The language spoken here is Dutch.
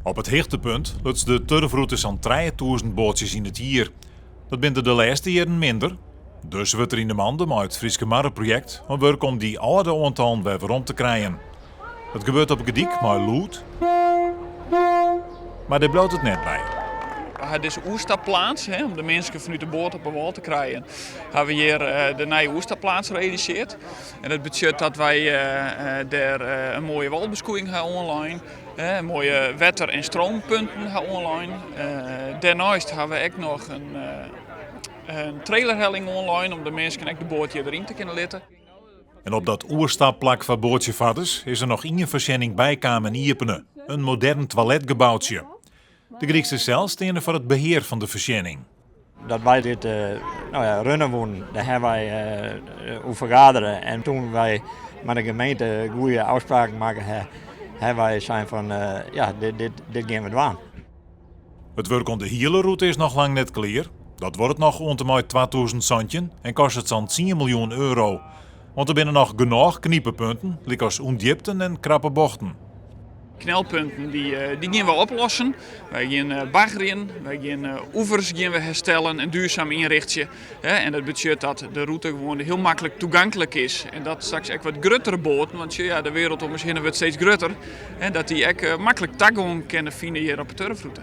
Op het hoogtepunt lukt de turfroutes aan 3000 bootjes in het jaar. Dat binnen de laatste jaren minder. Dus wordt er in de manden met het Frieske Marrenproject een werk om die oude aantallen weer rond te krijgen. Het gebeurt op Gedik met lood, maar daar blijft het net bij. We hebben deze oerstapplaats, om de mensen vanuit de boot op een wal te krijgen, hebben we hier de nieuwe oerstapplaats gerealiseerd. En dat betekent dat wij daar een mooie walbeskoeiing gaan online, mooie wetter- en stroompunten gaan online. Daarnaast hebben we ook nog een trailerhelling online om de mensen ook de boot hier erin te kunnen letten. En op dat oerstapplak van bootjevatters is er nog één verzending bijkamer in Iepenen. Een modern toiletgebouwtje. De Griekse cel staan voor het beheer van de verzending. Dat wij dit runnen woonden, daar hebben wij over vergaderen. En toen wij met de gemeente goede afspraken maken, hebben wij zijn van dit gaan we doen. Het werk op de hele route is nog lang net klaar. Dat wordt nog rond 2000 centjes en kost het zo'n 10 miljoen euro. Want er binnen nog genoeg kniepenpunten, like als ondiepten en krappe bochten. Knelpunten die gaan we oplossen. Wij gaan baggeren, wij gaan oevers gaan we herstellen en duurzaam inrichten. En dat betekent dat de route gewoon heel makkelijk toegankelijk is. En dat straks ook wat gruttere boten, want ja, de wereld om ons heen wordt steeds grutter. En dat die ook makkelijk toegang kunnen vinden hier op de turfroute.